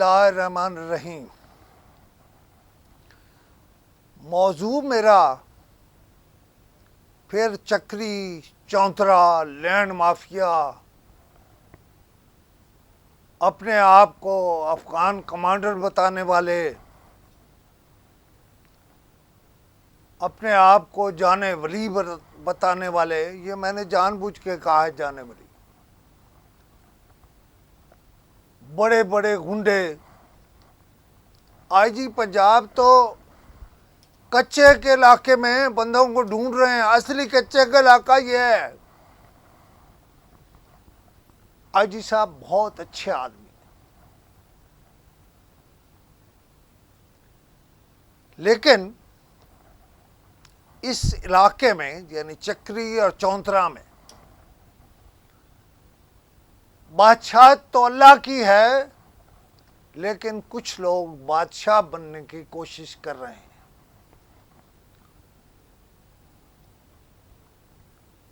اللہ الرحمن الرحیم۔ موضوع میرا پھر چکری، چونترا، لینڈ مافیا، اپنے آپ کو افغان کمانڈر بتانے والے، اپنے آپ کو جانے ولی بتانے والے، یہ میں نے جان بوجھ کے کہا ہے جانے ولی، بڑے بڑے گنڈے۔ آئی جی پنجاب تو کچے کے علاقے میں بندوں کو ڈھونڈ رہے ہیں، اصلی کچے کا علاقہ یہ ہے۔ آئی جی صاحب بہت اچھے آدمی ہیں، لیکن اس علاقے میں یعنی چکری اور چونترا میں بادشاہت تو اللہ کی ہے، لیکن کچھ لوگ بادشاہ بننے کی کوشش کر رہے ہیں۔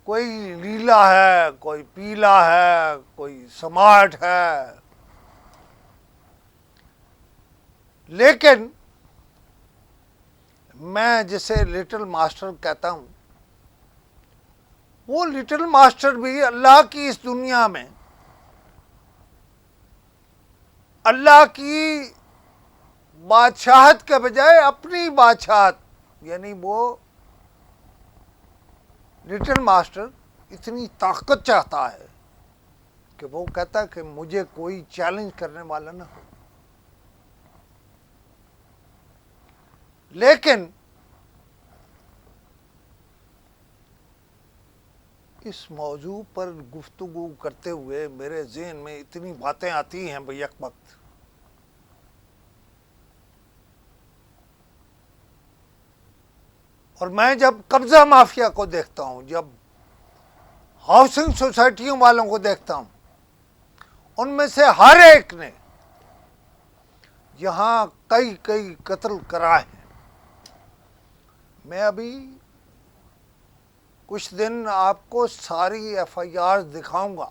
کوئی نیلا ہے، کوئی پیلا ہے، کوئی سمارٹ ہے، لیکن میں جسے لٹل ماسٹر کہتا ہوں، وہ لٹل ماسٹر بھی اللہ کی اس دنیا میں اللہ کی بادشاہت کے بجائے اپنی بادشاہت، یعنی وہ لٹل ماسٹر اتنی طاقت چاہتا ہے کہ وہ کہتا ہے کہ مجھے کوئی چیلنج کرنے والا نہ ہو۔ لیکن اس موضوع پر گفتگو کرتے ہوئے میرے ذہن میں اتنی باتیں آتی ہیں بیک وقت، اور میں جب قبضہ مافیا کو دیکھتا ہوں، جب ہاؤسنگ سوسائٹیوں والوں کو دیکھتا ہوں، ان میں سے ہر ایک نے یہاں کئی قتل کرائے ہیں۔ میں ابھی کچھ دن آپ کو ساری ایف آئی آر دکھاؤں گا،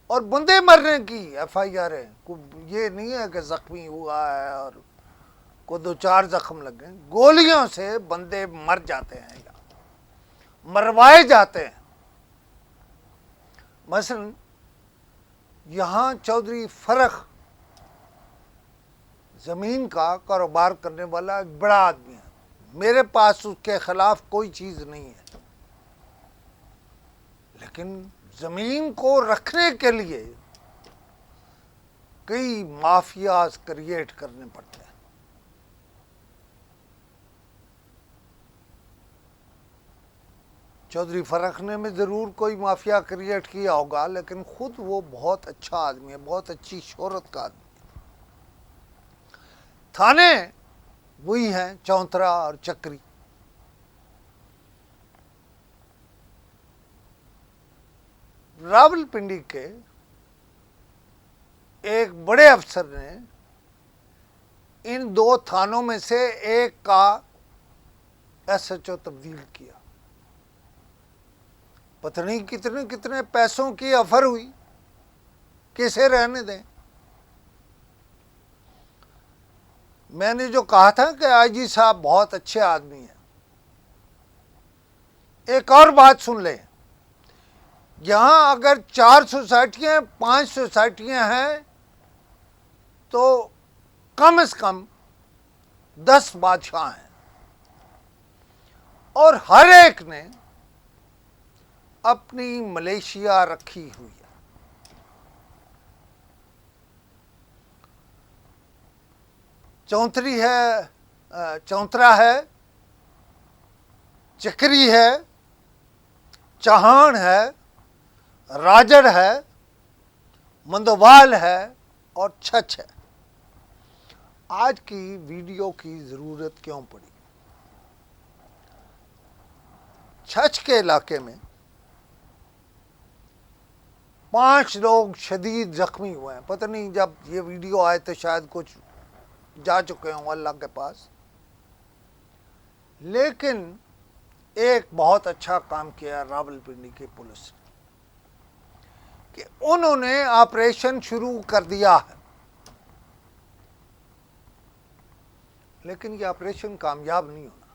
اور بندے مرنے کی ایف آئی آر ہے، یہ نہیں ہے کہ زخمی ہوا ہے اور کو 2-4 زخم لگ گئے، گولیوں سے بندے مر جاتے ہیں یا مروائے جاتے ہیں۔ مثلا یہاں چودھری فرخ زمین کا کاروبار کرنے والا ایک بڑا آدمی ہے، میرے پاس اس کے خلاف کوئی چیز نہیں ہے، لیکن زمین کو رکھنے کے لیے کئی مافیاز کریٹ کرنے پڑتے ہیں۔ چودھری فرخ نے میں ضرور کوئی مافیا کریٹ کیا ہوگا، لیکن خود وہ بہت اچھا آدمی ہے، بہت اچھی شہرت کا آدمی ہے۔ تھانے وہی ہیں، چونترا اور چکری۔ راولپنڈی کے ایک بڑے افسر نے ان 2 تھانوں میں سے ایک کا ایس ایچ او تبدیل کیا۔ پتہ نہیں کتنے پیسوں کی آفر ہوئی، کسے رہنے دیں۔ میں نے جو کہا تھا کہ آئی جی صاحب بہت اچھے آدمی ہیں، ایک اور بات سن لیں، یہاں اگر 4 سوسائٹیاں 5 سوسائٹیاں ہیں تو کم از کم 10 بادشاہ ہیں، اور ہر ایک نے اپنی ملیشیا رکھی ہوئی ہے۔ چونترا ہے، چکری ہے، چہان ہے، راجڑ ہے، مندوال ہے اور چھچ ہے۔ آج کی ویڈیو کی ضرورت کیوں پڑی؟ چھچ کے علاقے میں 5 لوگ شدید زخمی ہوئے ہیں، پتہ نہیں جب یہ ویڈیو آئے تو شاید کچھ جا چکے ہوں اللہ کے پاس، لیکن ایک بہت اچھا کام کیا راولپنڈی کی پولیس نے کہ انہوں نے آپریشن شروع کر دیا ہے۔ لیکن یہ آپریشن کامیاب نہیں ہونا.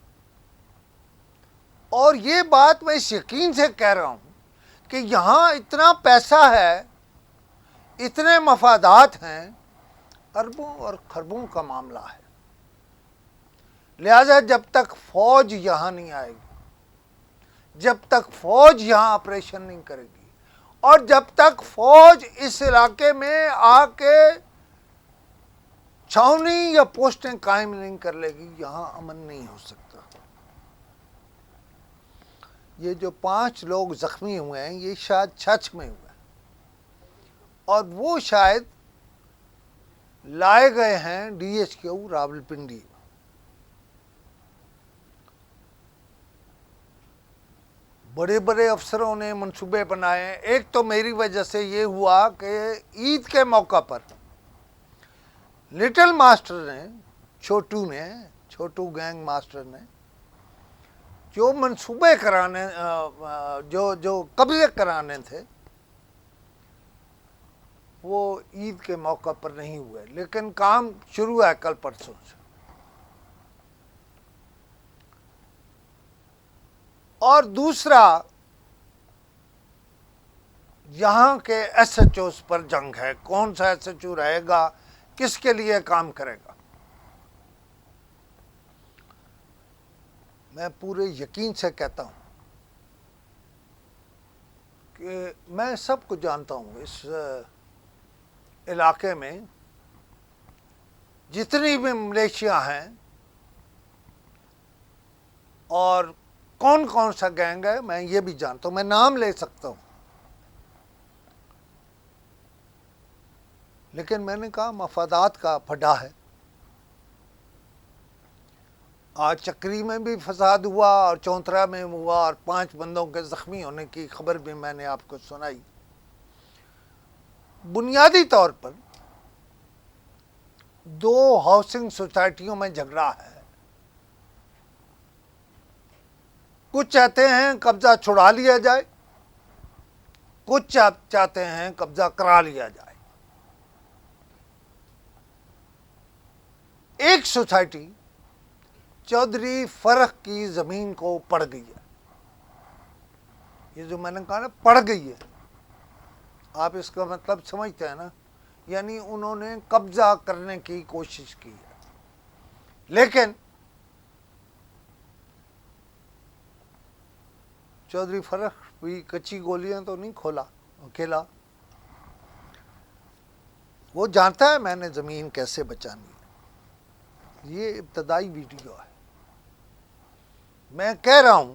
اور یہ بات میں اس یقین سے کہہ رہا ہوں کہ یہاں اتنا پیسہ ہے، اتنے مفادات ہیں، اربوں اور خربوں کا معاملہ ہے. لہذا جب تک فوج یہاں نہیں آئے گی، جب تک فوج یہاں آپریشن نہیں کرے گی، اور جب تک فوج اس علاقے میں آ کے چھاؤنی یا پوسٹیں قائم نہیں کر لے گی، یہاں امن نہیں ہو سکتا. یہ جو 5 لوگ زخمی ہوئے ہیں یہ شاید چھچ میں ہوئے ہیں، اور وہ شاید لائے گئے ہیں DHQ راولپنڈی. بڑے بڑے افسروں نے منصوبے بنائے ہیں. ایک تو میری وجہ سے یہ ہوا کہ عید کے موقع پر لٹل ماسٹر نے، چھوٹو گینگ ماسٹر نے جو منصوبے کرانے، جو قبضے کرانے تھے، وہ عید کے موقع پر نہیں ہوئے، لیکن کام شروع ہے کل پرسوں سے. اور دوسرا، یہاں کے SHOs پر جنگ ہے. کون سا SHO رہے گا، کس کے لیے کام کرے گا. میں پورے یقین سے کہتا ہوں کہ میں سب کو جانتا ہوں. اس علاقے میں جتنی بھی ملیشیا ہیں اور کون کون سا گینگ ہے میں یہ بھی جانتا ہوں، میں نام لے سکتا ہوں. لیکن میں نے کہا مفادات کا پھڈا ہے. آج چکری میں بھی فساد ہوا اور چونترا میں ہوا، اور 5 بندوں کے زخمی ہونے کی خبر بھی میں نے آپ کو سنائی. بنیادی طور پر 2 ہاؤسنگ سوسائٹیوں میں جھگڑا ہے. کچھ چاہتے ہیں قبضہ چھڑا لیا جائے، کچھ چاہتے ہیں قبضہ کرا لیا جائے. ایک سوسائٹی چودھری فرق کی زمین کو پڑ گئی ہے. یہ جو میں نے کہا نا پڑ گئی ہے، آپ اس کا مطلب سمجھتے ہیں نا، یعنی انہوں نے قبضہ کرنے کی کوشش کی ہے. لیکن چودھری فرق بھی کچی گولیاں تو نہیں کھولا اکیلا. وہ جانتا ہے میں نے زمین کیسے بچانی ہے. یہ ابتدائی ویڈیو ہے. میں کہہ رہا ہوں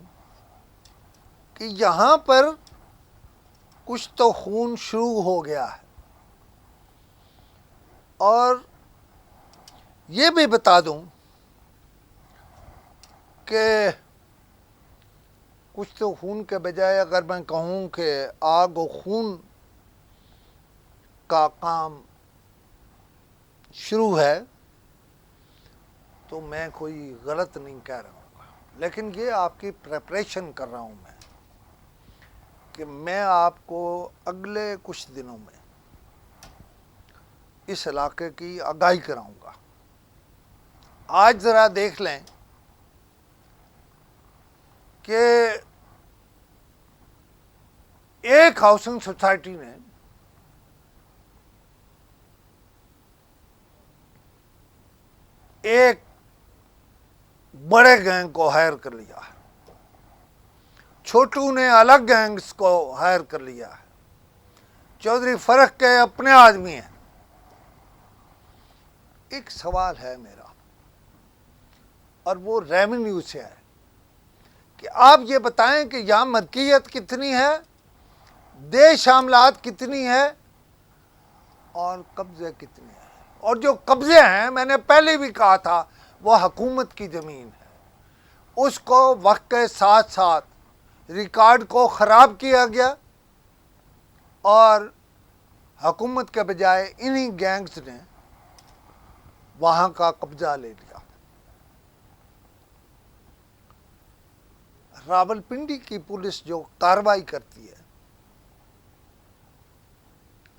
کہ یہاں پر کچھ تو خون شروع ہو گیا ہے. اور یہ بھی بتا دوں کہ کچھ تو خون کے بجائے اگر میں کہوں کہ آگ و خون کا کام شروع ہے تو میں کوئی غلط نہیں کہہ رہا ہوں. لیکن یہ آپ کی پریپریشن کر رہا ہوں میں کہ میں آپ کو اگلے کچھ دنوں میں اس علاقے کی آگاہی کراؤں گا. آج ذرا دیکھ لیں کہ ایک ہاؤسنگ سوسائٹی نے ایک بڑے گینگ کو ہائر کر لیا ہے، چھوٹو نے الگ گینگز کو ہائر کر لیا ہے. چودھری فرق کے اپنے آدمی ہیں. ایک سوال ہے میرا، اور وہ ریونیو سے ہے کہ آپ یہ بتائیں کہ یہاں ملکیت کتنی ہے، دے شاملات کتنی ہے، اور قبضے کتنے ہیں. اور جو قبضے ہیں میں نے پہلے بھی کہا تھا وہ حکومت کی زمین ہے. اس کو وقت کے ساتھ ساتھ ریکارڈ کو خراب کیا گیا، اور حکومت کے بجائے انہی گینگز نے وہاں کا قبضہ لے لیا. راولپنڈی کی پولیس جو کارروائی کرتی ہے،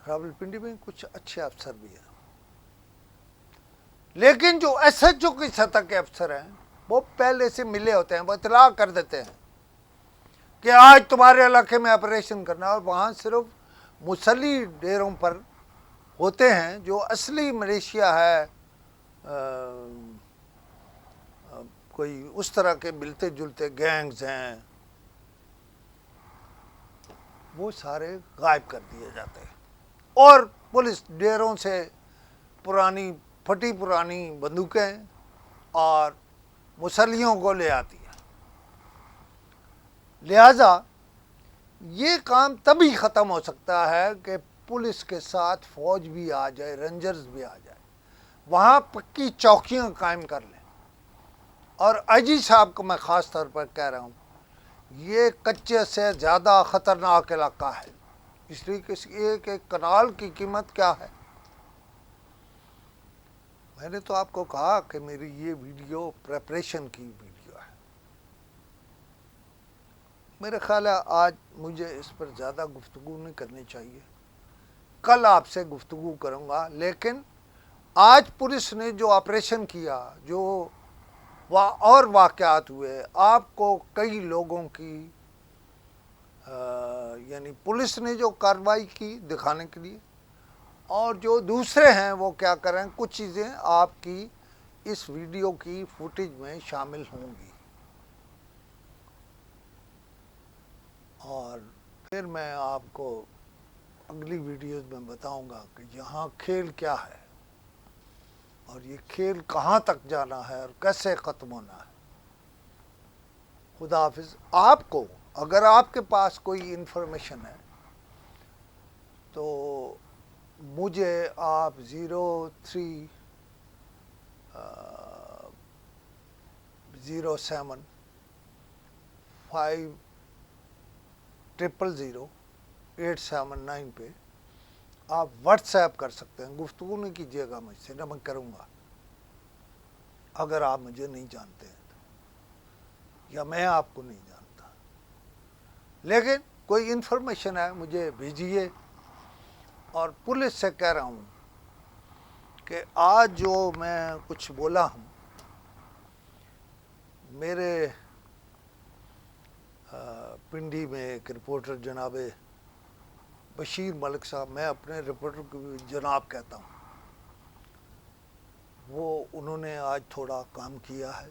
راولپنڈی میں کچھ اچھے افسر بھی ہیں، لیکن جو ایس ایچ او کی سطح کے افسر ہیں وہ پہلے سے ملے ہوتے ہیں، وہ اطلاع کر دیتے ہیں کہ آج تمہارے علاقے میں آپریشن کرنا ہے، اور وہاں صرف مسلح ڈیروں پر ہوتے ہیں جو اصلی ملیشیا ہے، کوئی اس طرح کے ملتے جلتے گینگز ہیں، وہ سارے غائب کر دیے جاتے ہیں، اور پولیس ڈیروں سے پرانی پھٹی پرانی بندوقیں اور مسلحوں کو لے آتی ہے۔ لہذا یہ کام تبھی ختم ہو سکتا ہے کہ پولیس کے ساتھ فوج بھی آ جائے، رینجرز بھی آ جائے، وہاں پکی چوکیاں قائم کر لیں۔ اور آئی جی صاحب کو میں خاص طور پر کہہ رہا ہوں، یہ کچے سے زیادہ خطرناک علاقہ ہے، اس لیے کہ ایک ایک کنال کی قیمت کیا ہے۔ میں نے تو آپ کو کہا کہ میری یہ ویڈیو پریپریشن کی ویڈیو ہے۔ میرے خیال ہے آج مجھے اس پر زیادہ گفتگو نہیں کرنی چاہیے، کل آپ سے گفتگو کروں گا، لیکن آج پولیس نے جو آپریشن کیا، جو اور واقعات ہوئے، آپ کو کئی لوگوں کی یعنی پولیس نے جو کارروائی کی دکھانے کے لیے، اور جو دوسرے ہیں وہ کیا کریں، کچھ چیزیں آپ کی اس ویڈیو کی فوٹیج میں شامل ہوں گی، اور پھر میں آپ کو اگلی ویڈیوز میں بتاؤں گا کہ یہاں کھیل کیا ہے، اور یہ کھیل کہاں تک جانا ہے اور کیسے ختم ہونا ہے۔ خدا حافظ۔ آپ کو اگر آپ کے پاس کوئی انفارمیشن ہے تو مجھے آپ 0307000879 پہ آپ واٹس ایپ کر سکتے ہیں۔ گفتگو نہیں کیجیے گا مجھ سے، نہ میں کروں گا اگر آپ مجھے نہیں جانتے ہیں تو، یا میں آپ کو نہیں جانتا، لیکن کوئی انفارمیشن ہے مجھے بھیجیے۔ اور پولیس سے کہہ رہا ہوں کہ آج جو میں کچھ بولا ہوں، میرے پنڈی میں ایک رپورٹر جناب بشیر ملک صاحب، میں اپنے رپورٹر کو بھی جناب کہتا ہوں، انہوں نے آج تھوڑا کام کیا ہے،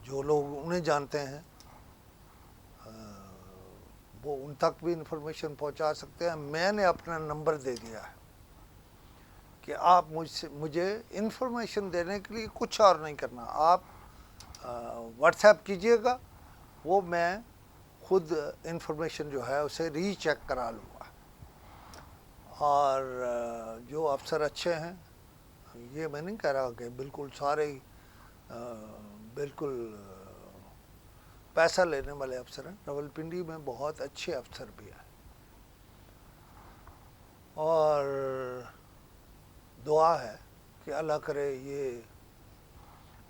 جو لوگ انہیں جانتے ہیں وہ ان تک بھی انفارمیشن پہنچا سکتے ہیں۔ میں نے اپنا نمبر دے دیا ہے کہ آپ مجھے انفارمیشن دینے کے لیے کچھ اور نہیں کرنا، آپ واٹس ایپ کیجئے گا، وہ میں خود انفارمیشن جو ہے اسے ری چیک کرا لوں گا۔ اور جو افسر اچھے ہیں، یہ میں نہیں کہہ رہا کہ بالکل سارے ہی بالکل پیسہ لینے والے افسر ہیں، راولپنڈی میں بہت اچھے افسر بھی ہیں، اور دعا ہے کہ اللہ کرے یہ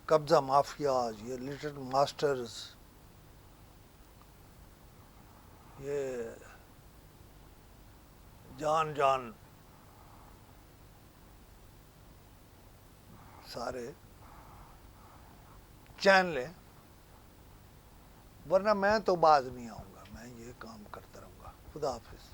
قبضہ مافیاز، یہ لٹل ماسٹرز، یہ جان سارے چین لیں، ورنہ میں تو باز نہیں آؤں گا، میں یہ کام کرتا رہوں گا۔ خدا حافظ۔